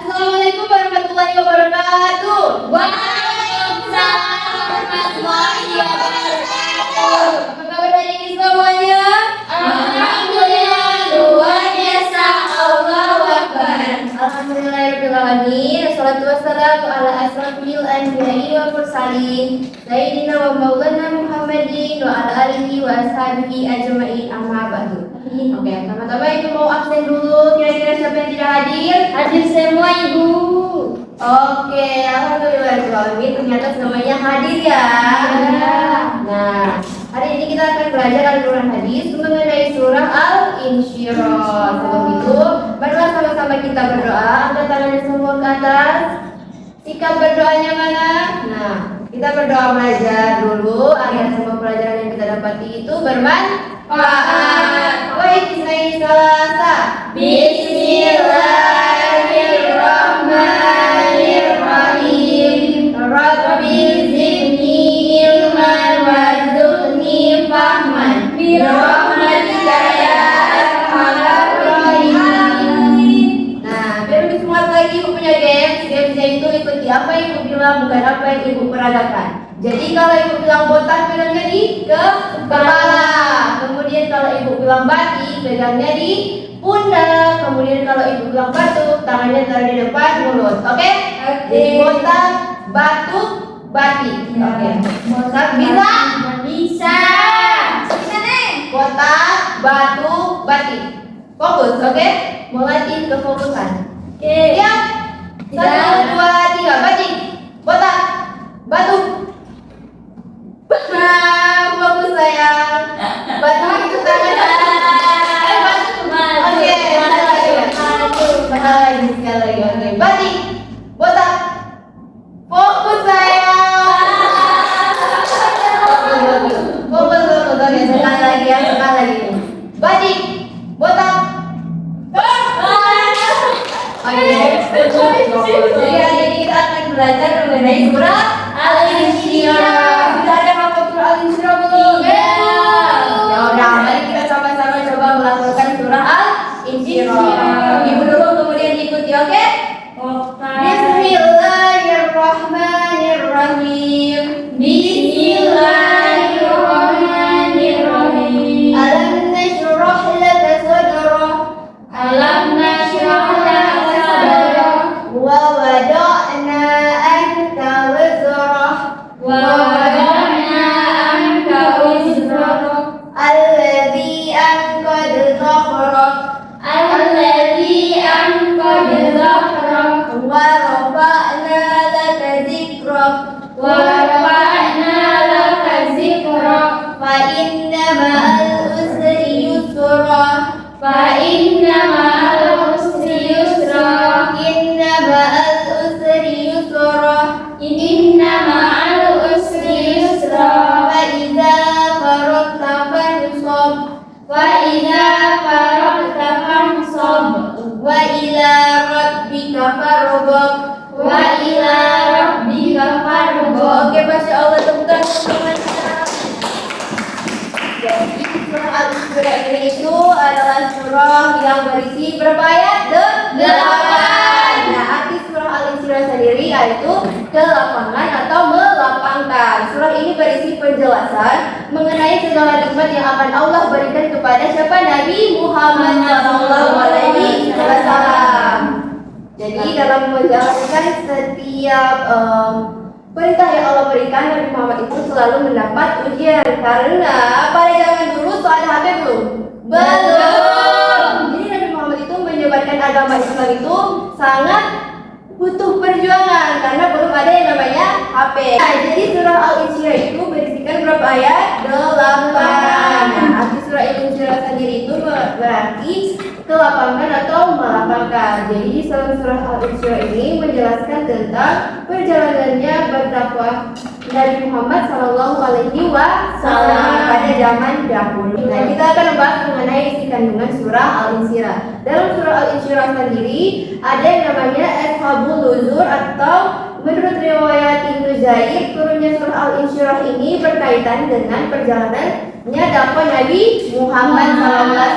Assalamualaikum warahmatullahi wabarakatuh. Waalaikumsalam warahmatullahi wabarakatuh. Apa kabar hari ini semuanya? Alhamdulillah, luar biasa. Allahu Akbar. Alhamdulillahirabbil alamin. Wassalatu wassalamu ala asrofil anbiya'i wal mursalin sayyidina wa maulana Muhammadin wa ala alihi wa ashabihi ajma'in, amma ba'du. Oke, teman-teman itu mau absen dulu. Kira-kira siapa yang tidak hadir? Hadir semua Ibu. Oke, alhamdulillahirobbilalamin. Ternyata semuanya hadir ya. Nah, hari ini kita akan belajar Al-Quran hadis mengenai surah Al-Insyirah. Sebelum itu, marilah sama-sama kita berdoa. Angkat tangannya semua ke atas. Sikap berdoanya mana? Nah, kita berdoa belajar dulu agar semua pelajaran yang kita dapati itu bermanfaat. Baik, Selasa. Bismillahirrahmanirrahim. Rabbi zidni ilman warzuqni fahman. Birahmatika ya arhamar rahimin. Nah, biar lebih semangat lagi Ibu punya gamesnya itu ikuti apa Ibu bilang, bukan apa yang Ibu peragakan. Jadi kalau Ibu bilang botak, pegangnya di kepala. Kemudian kalau Ibu bilang batik, pegangnya di pundak. Kemudian kalau Ibu bilang batuk, tangannya taruh di depan mulut. Oke? Jadi botak, batuk, batik. Oke. Botak bisa? Bisa. Bisa nih. Botak, batuk, batik. Fokus, oke? Melatih kefokusan. Oke. Siap? 1, 2, 3, batik. Botak, batuk. Nah, fokus sayang. Batuk itu tangan. Oke, sekali lagi. Oke, batik, botak, fokus sayang. Fokus. Oke, sekali lagi ya, sekali lagi. Batik, botak. Oke. Jadi hari ini kita akan belajar mengenai surah Al-Insyirah. Sudah ada hafal surah Al-Insyirah belum? Ya udah, mari kita sama-sama coba melakukan surah Al-Insyirah. Ibu dulu, kemudian ikuti, oke? Bismillahirrahmanirrahim. Bismillahirrahmanirrahim. Alam nashrah laka sadrak Alam nashrah laka sadrak wa wada'na anka wizrak wa wada'na anka wizrak alladhi anqadha dhahrak alladzi anqadha dhahrak wa rafa'na laka dhikrak wa rafa'na laka dzikrak fa inna ma'al usri yusra fa inna ma'al usri yusra inna ma'al usri yusra inna ma'al usri yusra fa idza faragta fansab wa idza faragta fansab wa ila rabbika farghab. wa ila rabbika farghab. Oke, Masya Allah, tepuk tangan teman-teman. Jadi surah Al-Insyirah ini itu adalah surah yang berisi berapa ayat? 8. Nah, arti surah Al-Insyirah sendiri yaitu kelapangan atau melapangkan. Surah ini berisi penjelasan mengenai segala nikmat yang akan Allah berikan kepada siapa? Nabi Muhammad SAW. Jadi dalam menjalankan setiap perintah yang Allah berikan, Nabi Muhammad itu selalu mendapat ujian. Karena pada zaman dulu soal HP belum? Belum. Jadi Nabi Muhammad itu menyebarkan agama Islam itu sangat butuh perjuangan karena belum ada yang namanya HP. Nah, jadi surah Al-Insyirah itu berisikan berapa ayat? 8. Nah, arti surah Al-Insyirah sendiri itu berarti kelapangan atau melapangkan. Jadi di surah Al-Insyirah ini menjelaskan tentang perjalanannya berdakwah Nabi Muhammad SAW pada zaman dahulu. Nah, kita akan membahas mengenai isi kandungan surah Al-Insyirah. Dalam surah Al-Insyirah sendiri ada yang namanya Ashabul Nuzur, atau menurut riwayat Ibnu Zaid, turunnya surah Al-Insyirah ini berkaitan dengan perjalanannya dakwah Nabi Muhammad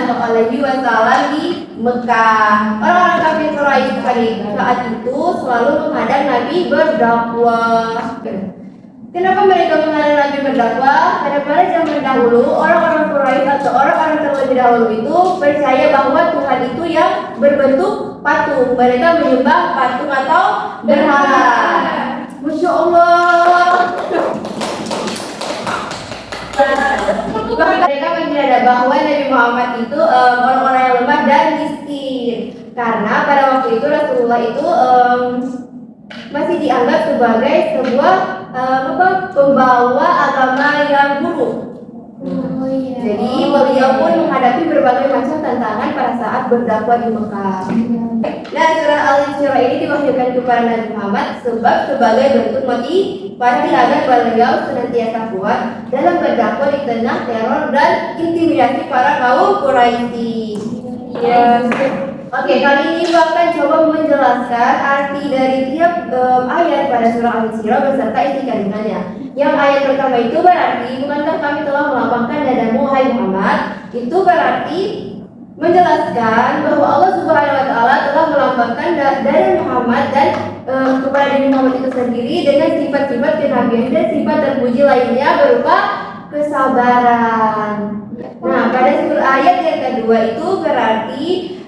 SAW di Mekah. Orang-orang kafir Quraisy pada saat itu selalu menghadap Nabi berdakwah. Kenapa mereka menghadap Nabi berdakwah? Karena pada zaman dahulu orang-orang Quraisy atau orang-orang terlebih dahulu itu percaya bahwa Tuhan itu yang berbentuk patung. Mereka menyembah patung atau berhala. Masya Allah. Mereka mengira bahwa Nabi Muhammad itu orang-orang yang lemah dan miskin. Karena pada waktu itu Rasulullah itu masih dianggap sebagai sebuah pembawa agama yang buruk. Jadi beliau pun menghadapi berbagai macam tantangan pada saat berdakwah di Mekah. Nah, surah Al-Isra ini diwahyukan kepada Nabi Muhammad sebab sebagai bentuk motivasi agar beliau senantiasa kuat dalam berdakwah di tengah teror dan intimidasi para kaum Quraisy. Oke, kali ini Ibu akan coba menjelaskan arti dari tiap ayat pada surah Al-Isra beserta isi kandungannya. Yang ayat pertama itu berarti, bukankah kami telah melapangkan dadamu, hai Muhammad? Itu berarti menjelaskan bahwa Allah Subhanahu wa Ta'ala telah melapangkan dada Muhammad dan kepada Nabi Muhammad itu sendiri dengan sifat-sifat kenabian dan sifat terpuji lainnya berupa kesabaran. Nah, pada surah ayat yang kedua itu berarti,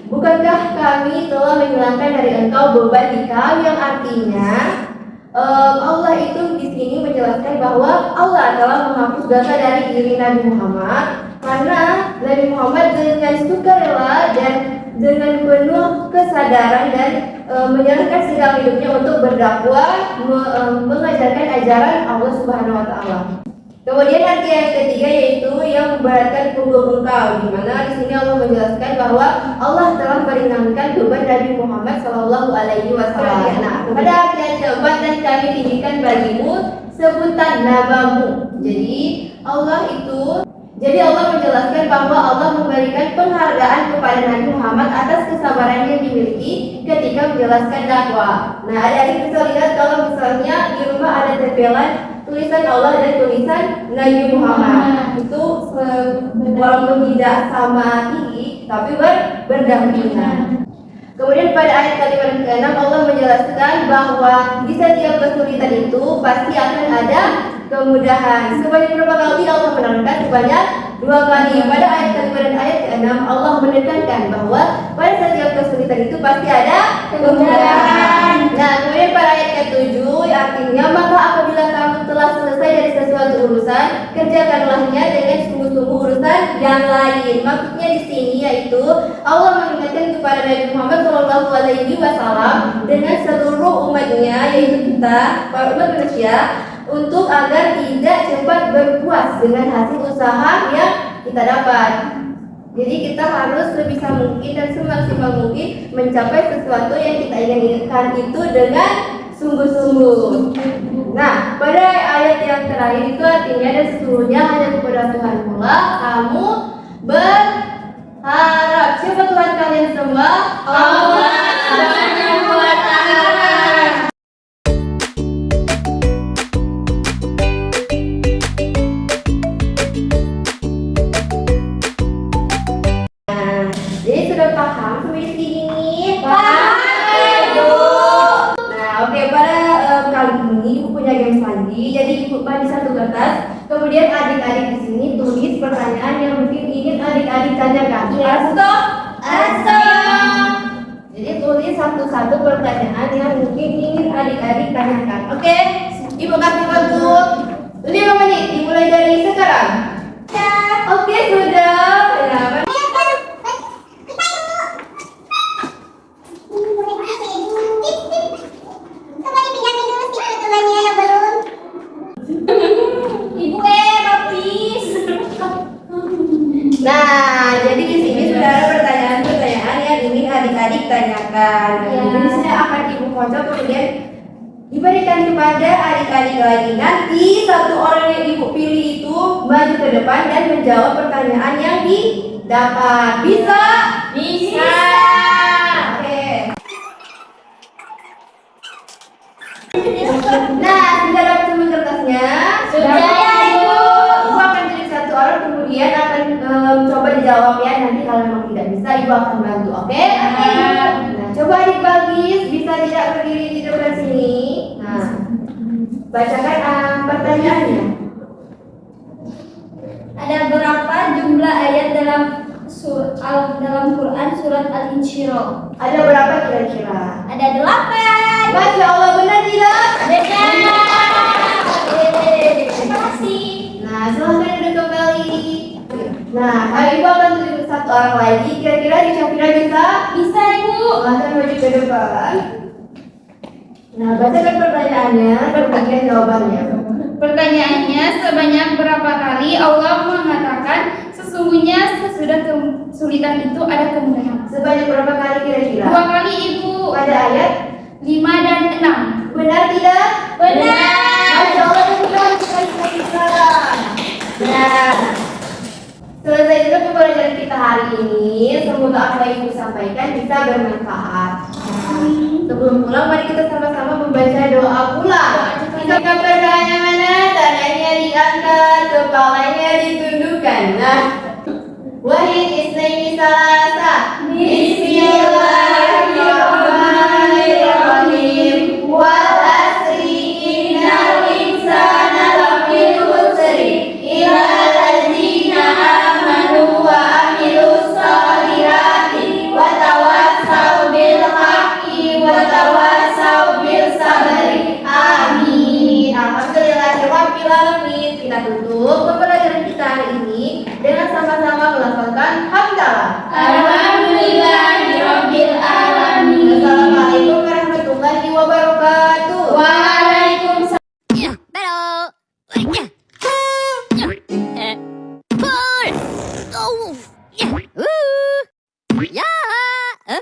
bukankah kami telah menghilangkan dari engkau beban dikau, yang artinya Allah itu di sini menjelaskan bahwa Allah telah menghapus dosa dari diri Nabi Muhammad karena Nabi Muhammad dengan sukarela dan dengan penuh kesadaran dan menyerahkan segala hidupnya untuk berdakwah, mengajarkan ajaran Allah Subhanahu wa Ta'ala. Kemudian arti yang ketiga yaitu yang memberatkan punggung engkau, di mana di sini Allah menjelaskan bahwa Allah telah meringankan beban Nabi Muhammad Shallallahu Alaihi Wasallam. Nah, pada ayat keempat, dan kami tinggikan bagimu sebutan namamu. Jadi Allah menjelaskan bahwa Allah memberikan penghargaan kepada Nabi Muhammad atas kesabaran yang dimiliki ketika menjelaskan dakwah. Nah, adik-adik bisa lihat kalau misalnya di rumah ada tempelan tulisan Allah dan tulisan Nabi Muhammad. Itu walaupun tidak sama tinggi tapi berdampingan. Kemudian pada ayat kalimat ke-6 Allah menjelaskan bahwa di setiap kesulitan itu pasti akan ada kemudahan. Sebanyak berapa kali Allah menerangkan? Sebanyak 2 kali. Pada ayat kalimat dan ayat ke-6 Allah menekankan bahwa pada setiap kesulitan itu pasti ada kemudahan. Nah, kemudian pada ayat ke-7 artinya, maka apabila kamu telah selesai dari sesuatu urusan, kerjakanlahnya dengan sungguh-sungguh urusan yang lain. Maksudnya di sini yaitu Allah mengingatkan kepada Nabi Muhammad Shallallahu Alaihi Wasallam dengan seluruh umatnya, yaitu kita para umat manusia, untuk agar tidak cepat berpuas dengan hasil usaha yang kita dapat. Jadi kita harus sebisa mungkin dan semaksimal mungkin mencapai sesuatu yang kita inginkan itu dengan sungguh-sungguh. Nah, pada ayat yang terakhir itu artinya, dan sesungguhnya hanya kepada Tuhan pula kamu berharap. Siapa Tuhan kalian semua? Allah Subhanahu wa Ta'ala. Nah, jadi sudah paham sampai di sini? Paham, Bu. Nah, oke, pada kali ini Ibu punya games lagi. Jadi Ibu di satu kertas, kemudian adik-adik di sini tulis pertanyaan yang mungkin ingin adik-adik tanyakan. Asto. Jadi tulis satu-satu pertanyaan yang mungkin ingin adik-adik tanyakan. Oke, Ibu kasih waktu 5 menit. Dimulai dari sekarang. Oke, sudah. Ya, nah, jadi di sini sudah ada pertanyaan-pertanyaan yang ingin adik-adik tanyakan. Jadi saya akan Ibu foto, kemudian diberikan kepada adik-adik lagi. Nanti satu orang yang Ibu pilih itu maju ke depan dan menjawab pertanyaan yang didapat. Bisa? Bisa. Oke. Nah, sudah dapat semua kertasnya? Sudah. Ibu akan pilih satu orang, kemudian akan coba dijawab ya. Nanti kalau memang tidak bisa, Ibu akan bantu. Oke? Nah, coba adik bagi bisa tidak berdiri di depan sini? Nah, bacakan pertanyaannya. Ada berapa jumlah ayat dalam Quran surat Al-Insyirah? Ada berapa kira-kira? Ada 8. Masya Allah, benar tidak? Benar. Terima kasih. Nah, silahkan duduk kembali. Nah, Kak Ibu akan tunjuk satu orang lagi. Kira-kira di Syafira bisa? Bisa, Ibu. Silahkan maju ke depan. Nah, bacakan pertanyaannya dan bagian jawabannya. Pertanyaannya, sebanyak berapa kali Allah mengatakan sesungguhnya sesudah kesulitan itu ada kemudahan? Sebanyak berapa kali kira-kira? 2 kali, Ibu. Pada ayat 5 dan 6. benar tidak? Benar. Masya Allah, benar sekali. Nah, selesai juga pembelajaran kita hari ini. Semoga apa yang Ibu sampaikan bisa bermanfaat. Sebelum pulang, mari kita sama-sama membaca doa pulang. Jika pertanyaannya mana, tangannya diangkat, kepalanya ditundukkan. Nah, wahid isnaini salasa. Bismillahirrahmanirrahim. Wal asri innal insana lafii khusri illa allazina amanu wa amilus solihati wa tawassau bil haqqi wa tawassau bis sabri. Amin. Alhamdulillahirabbil alamin. Kita tutup pembelajaran kita hari ini dengan sama-sama melafalkan hamdalah. Alhamdulillahirabbil alamin. Assalamualaikum warahmatullahi wabarakatuh. Waalaikumsalam. Yeah, better. Yeah. Pull. Oh. Yeah. Ooh. Yeah. Ah.